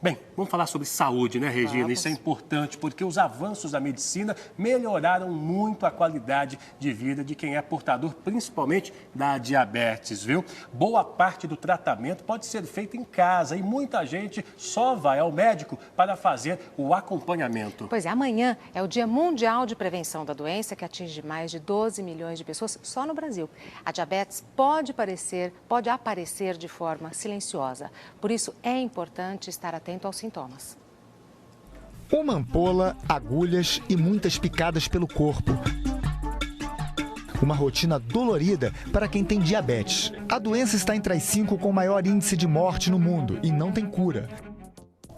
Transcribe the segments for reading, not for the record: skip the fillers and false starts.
Bem, vamos falar sobre saúde, né, Regina? Vamos. Isso é importante porque os avanços da medicina melhoraram muito a qualidade de vida de quem é portador, principalmente da diabetes, viu? Boa parte do tratamento pode ser feito em casa e muita gente só vai ao médico para fazer o acompanhamento. Pois é, amanhã é o Dia Mundial de Prevenção da Doença, que atinge mais de 12 milhões de pessoas só no Brasil. A diabetes pode aparecer de forma silenciosa. Por isso, é importante estar atento aos sintomas. Uma ampola, agulhas e muitas picadas pelo corpo. Uma rotina dolorida para quem tem diabetes. A doença está entre as 5 com maior índice de morte no mundo e não tem cura.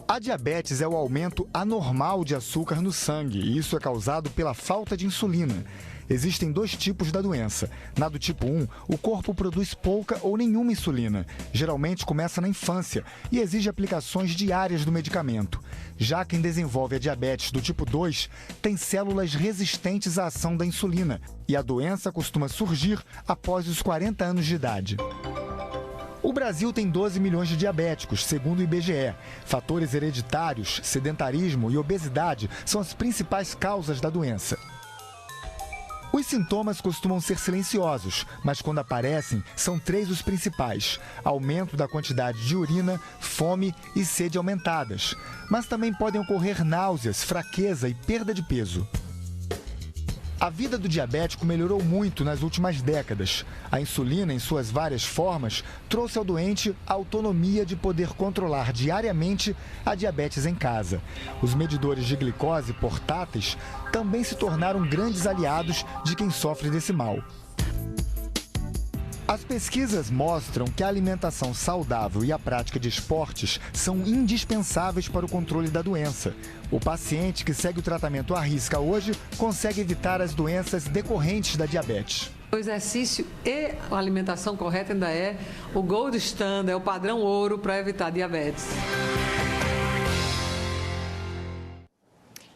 A diabetes é o aumento anormal de açúcar no sangue e isso é causado pela falta de insulina. Existem 2 tipos da doença. Na do tipo 1, o corpo produz pouca ou nenhuma insulina. Geralmente começa na infância e exige aplicações diárias do medicamento. Já quem desenvolve a diabetes do tipo 2 tem células resistentes à ação da insulina e a doença costuma surgir após os 40 anos de idade. O Brasil tem 12 milhões de diabéticos, segundo o IBGE. Fatores hereditários, sedentarismo e obesidade são as principais causas da doença. Os sintomas costumam ser silenciosos, mas quando aparecem, são 3 os principais: aumento da quantidade de urina, fome e sede aumentadas. Mas também podem ocorrer náuseas, fraqueza e perda de peso. A vida do diabético melhorou muito nas últimas décadas. A insulina, em suas várias formas, trouxe ao doente a autonomia de poder controlar diariamente a diabetes em casa. Os medidores de glicose portáteis também se tornaram grandes aliados de quem sofre desse mal. As pesquisas mostram que a alimentação saudável e a prática de esportes são indispensáveis para o controle da doença. O paciente que segue o tratamento à risca hoje consegue evitar as doenças decorrentes da diabetes. O exercício e a alimentação correta ainda é o gold standard, é o padrão ouro para evitar diabetes.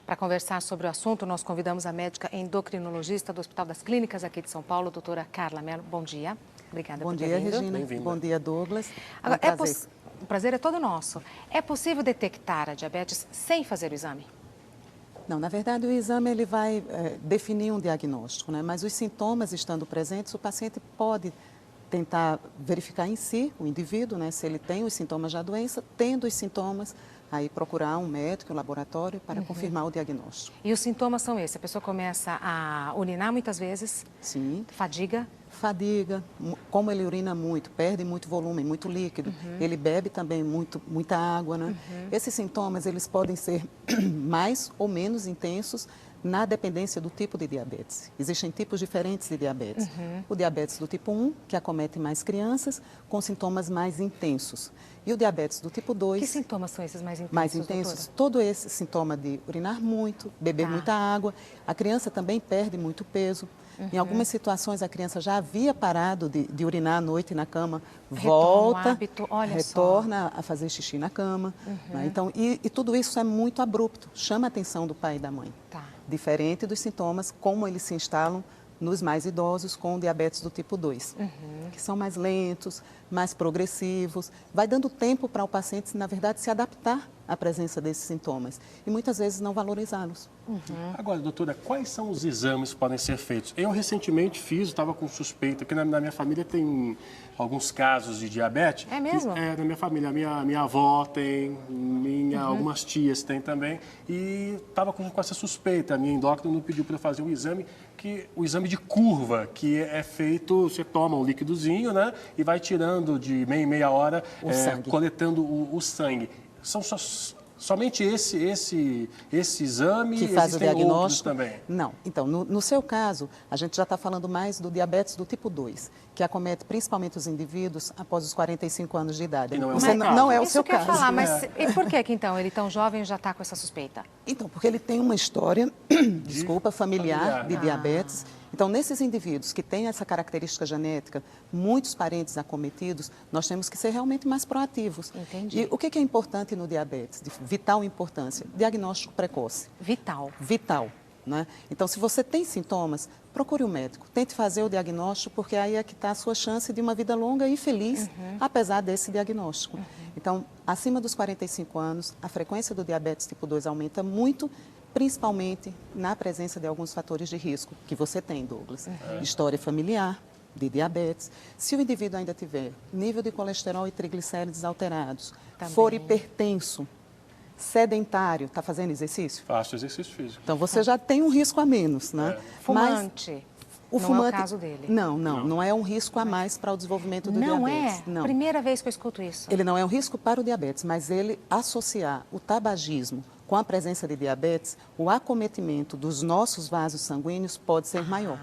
Para conversar sobre o assunto, nós convidamos a médica endocrinologista do Hospital das Clínicas aqui de São Paulo, doutora Carla Mello. Bom dia. Obrigada por ter vindo. Bom dia, Regina. Bom dia, Douglas. Agora, o prazer é todo nosso. É possível detectar a diabetes sem fazer o exame? Não, na verdade, o exame ele vai definir um diagnóstico, né? Mas os sintomas estando presentes, o paciente pode tentar verificar em si, o indivíduo, né? Se ele tem os sintomas da doença, tendo os sintomas, aí procurar um médico, um laboratório para confirmar o diagnóstico. E os sintomas são esses? A pessoa começa a urinar muitas vezes? Sim. Fadiga? Fadiga, como ele urina muito, perde muito volume, muito líquido, ele bebe também muita água, né? Esses sintomas, eles podem ser mais ou menos intensos na dependência do tipo de diabetes. Existem tipos diferentes de diabetes. O diabetes do tipo 1, que acomete mais crianças, com sintomas mais intensos. E o diabetes do tipo 2... Que sintomas são esses mais intensos, mais intensos? Doutora? Todo esse sintoma de urinar muito, beber muita água. A criança também perde muito peso. Em algumas situações, a criança já havia parado de urinar à noite na cama, volta, retorna a fazer xixi na cama. Né? Então, e tudo isso é muito abrupto, chama a atenção do pai e da mãe. Tá. Diferente dos sintomas, como eles se instalam nos mais idosos com diabetes do tipo 2, que são mais lentos, mais progressivos. Vai dando tempo para o paciente, na verdade, se adaptar à presença desses sintomas e muitas vezes não valorizá-los. Agora, doutora, quais são os exames que podem ser feitos? Eu recentemente estava com suspeita, que na minha família tem alguns casos de diabetes. É mesmo? Na minha família, minha avó tem, algumas tias têm também, e estava com essa suspeita. A minha endócrina me pediu para eu fazer um exame, o exame de curva, que é feito, você toma um líquidozinho, né, e vai tirando de meia em meia hora, coletando o sangue. São somente esse exame que faz o diagnóstico também? Não. Então, no seu caso, a gente já está falando mais do diabetes do tipo 2, que acomete principalmente os indivíduos após os 45 anos de idade. E não é o seu caso. Falar, mas e por que então ele tão jovem já está com essa suspeita? Então, porque ele tem uma história, familiar de diabetes. Então, nesses indivíduos que têm essa característica genética, muitos parentes acometidos, nós temos que ser realmente mais proativos. Entendi. E o que é importante no diabetes, de vital importância? Diagnóstico precoce. Vital. Vital. né? Então, se você tem sintomas, procure um médico, tente fazer o diagnóstico, porque aí é que está a sua chance de uma vida longa e feliz, apesar desse diagnóstico. Então, acima dos 45 anos, a frequência do diabetes tipo 2 aumenta muito, principalmente na presença de alguns fatores de risco que você tem, Douglas. História familiar de diabetes. Se o indivíduo ainda tiver nível de colesterol e triglicérides alterados, for hipertenso, sedentário, está fazendo exercício? Faço exercício físico. Então, você já tem um risco a menos, né? Fumante. Não é o caso dele. Não é um risco a mais para o desenvolvimento do diabetes. Não é? Primeira vez que eu escuto isso. Ele não é um risco para o diabetes, mas ele associar o tabagismo com a presença de diabetes, o acometimento dos nossos vasos sanguíneos pode ser maior.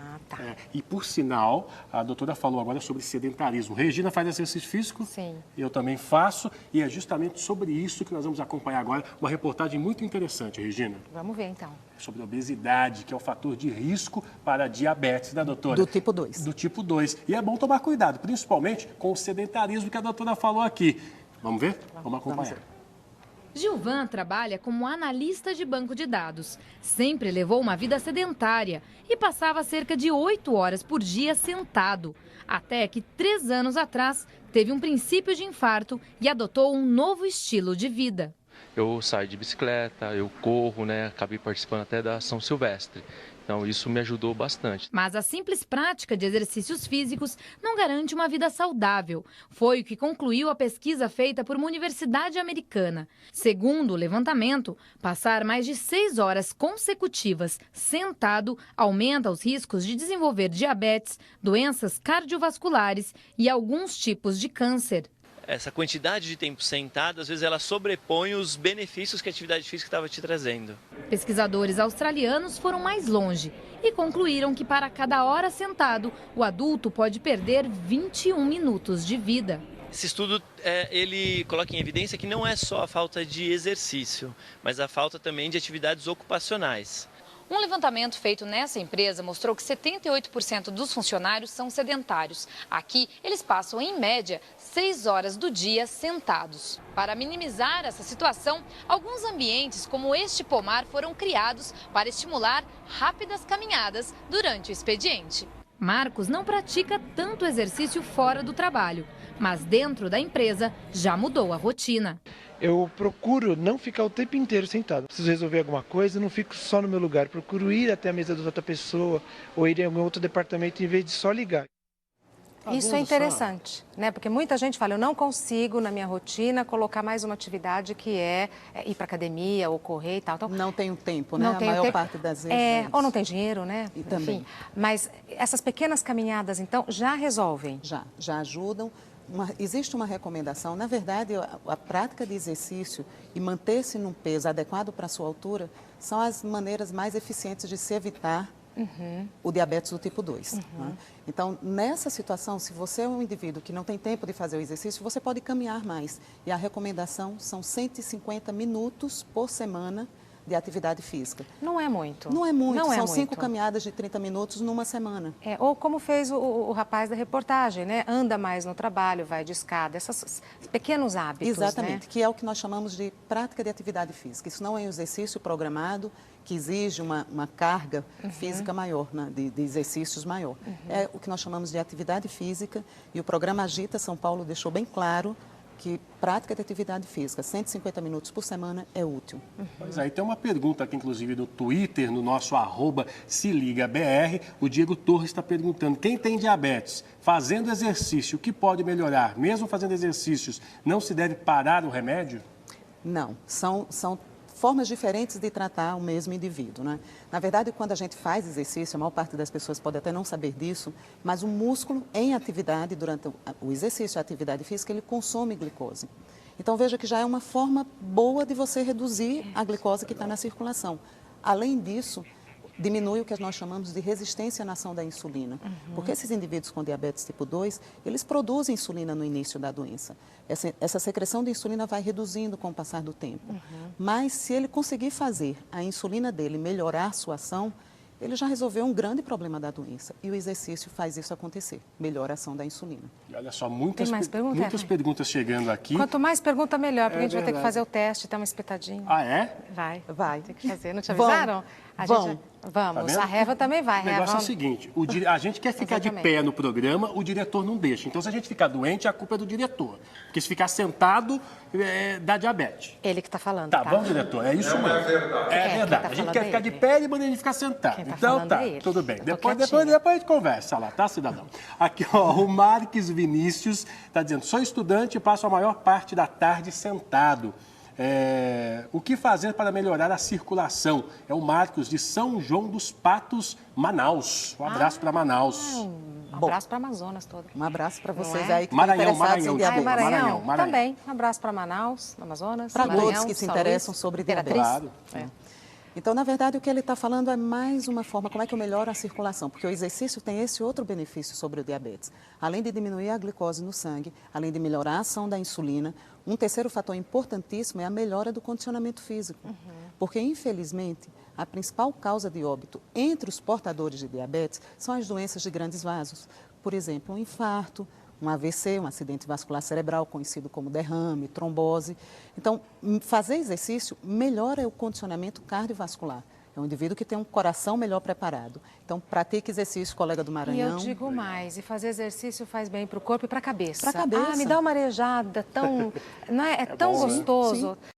E, por sinal, a doutora falou agora sobre sedentarismo. Regina faz exercício físico? Sim. Eu também faço. E é justamente sobre isso que nós vamos acompanhar agora. Uma reportagem muito interessante, Regina. Vamos ver, então. Sobre a obesidade, que é o fator de risco para a diabetes, né, doutora? Do tipo 2. Do tipo 2. E é bom tomar cuidado, principalmente com o sedentarismo que a doutora falou aqui. Vamos ver? Vamos acompanhar. Gilvan trabalha como analista de banco de dados. Sempre levou uma vida sedentária e passava cerca de 8 horas por dia sentado. Até que 3 anos atrás teve um princípio de infarto e adotou um novo estilo de vida. Eu saio de bicicleta, eu corro, né? Acabei participando até da São Silvestre. Então, isso me ajudou bastante. Mas a simples prática de exercícios físicos não garante uma vida saudável. Foi o que concluiu a pesquisa feita por uma universidade americana. Segundo o levantamento, passar mais de 6 horas consecutivas sentado aumenta os riscos de desenvolver diabetes, doenças cardiovasculares e alguns tipos de câncer. Essa quantidade de tempo sentado, às vezes ela sobrepõe os benefícios que a atividade física estava te trazendo. Pesquisadores australianos foram mais longe e concluíram que para cada hora sentado, o adulto pode perder 21 minutos de vida. Esse estudo, ele coloca em evidência que não é só a falta de exercício, mas a falta também de atividades ocupacionais. Um levantamento feito nessa empresa mostrou que 78% dos funcionários são sedentários. Aqui, eles passam, em média, 6 horas do dia sentados. Para minimizar essa situação, alguns ambientes como este pomar foram criados para estimular rápidas caminhadas durante o expediente. Marcos não pratica tanto exercício fora do trabalho, mas dentro da empresa já mudou a rotina. Eu procuro não ficar o tempo inteiro sentado. Preciso resolver alguma coisa, não fico só no meu lugar. Procuro ir até a mesa de outra pessoa ou ir em algum outro departamento em vez de só ligar. Isso é interessante, né? Porque muita gente fala, eu não consigo na minha rotina colocar mais uma atividade que é ir para academia ou correr e tal. Então, não tenho tempo, né? A maior parte das vezes. Ou não tem dinheiro, né? E também. Enfim, mas essas pequenas caminhadas, então, já resolvem? Já ajudam. Existe uma recomendação, na verdade, a prática de exercício e manter-se num peso adequado para a sua altura são as maneiras mais eficientes de se evitar o diabetes do tipo 2. Né? Então, nessa situação, se você é um indivíduo que não tem tempo de fazer o exercício, você pode caminhar mais. E a recomendação são 150 minutos por semana de atividade física. Não é muito. Não é muito, não são é 5 muito. caminhadas de 30 minutos numa semana. Ou como fez o rapaz da reportagem, né? Anda mais no trabalho, vai de escada, esses pequenos hábitos. Exatamente, né? Que é o que nós chamamos de prática de atividade física. Isso não é um exercício programado que exige uma carga física maior, né? de exercícios maior. É o que nós chamamos de atividade física e o programa Agita São Paulo deixou bem claro que prática de atividade física, 150 minutos por semana, é útil. Pois aí tem uma pergunta aqui, inclusive, no Twitter, no nosso @seligabr. O Diego Torres está perguntando, quem tem diabetes, fazendo exercício, o que pode melhorar? Mesmo fazendo exercícios, não se deve parar o remédio? Não, são formas diferentes de tratar o mesmo indivíduo, né? Na verdade, quando a gente faz exercício, a maior parte das pessoas pode até não saber disso, mas o músculo em atividade, durante o exercício e a atividade física, ele consome glicose. Então, veja que já é uma forma boa de você reduzir a glicose que está na circulação. Além disso, diminui o que nós chamamos de resistência na ação da insulina. Porque esses indivíduos com diabetes tipo 2, eles produzem insulina no início da doença. Essa secreção de insulina vai reduzindo com o passar do tempo. Mas se ele conseguir fazer a insulina dele melhorar sua ação, ele já resolveu um grande problema da doença. E o exercício faz isso acontecer, melhora a ação da insulina. E olha só, muitas perguntas chegando aqui. Quanto mais pergunta, melhor, porque a gente vai ter que fazer o teste, dar uma espetadinha. Ah, é? Vai. Tem que fazer. Não te avisaram? Vão. Vamos, Tá a vendo? Reva também vai. O negócio é o Reva, seguinte, a gente quer ficar de Exatamente. pé no programa, o diretor não deixa. Então, se a gente ficar doente, a culpa é do diretor. Porque se ficar sentado, dá diabetes. ele que está falando, Tá bom, diretor? É isso mesmo. É quem verdade. tá A gente falando quer é ficar de ele. pé e manda a gente ficar sentado. Quem tá Então falando tá, é ele. tudo bem. Eu tô Depois quietinha. a gente conversa lá, tá, cidadão? Aqui, ó, o Marques Vinícius está dizendo, sou estudante e passo a maior parte da tarde sentado. O que fazer para melhorar a circulação? É o Marcos, de São João dos Patos, Manaus. Um abraço para Manaus. Um abraço para Amazonas todo. Um abraço para vocês Não é? aí que Maranhão, estão interessados Maranhão, em desculpa. diabetes. Maranhão? Maranhão. Também. Um abraço para Manaus, Amazonas. Para Maranhão, todos que se São interessam Luís, sobre Imperatriz. diabetes. Claro. Então, na verdade, o que ele está falando é mais uma forma, como é que eu melhoro a circulação, porque o exercício tem esse outro benefício sobre o diabetes. Além de diminuir a glicose no sangue, além de melhorar a ação da insulina, um terceiro fator importantíssimo é a melhora do condicionamento físico. Porque, infelizmente, a principal causa de óbito entre os portadores de diabetes são as doenças de grandes vasos. Por exemplo, um infarto, um AVC, um acidente vascular cerebral, conhecido como derrame, trombose. Então, fazer exercício melhora o condicionamento cardiovascular. É um indivíduo que tem um coração melhor preparado. Então, pratique exercício, colega do E Maranhão. eu digo mais, e fazer exercício faz bem para o corpo e para a cabeça. Pra cabeça. Ah, me dá uma arejada tão... Não é, tão bom, né? gostoso. Sim.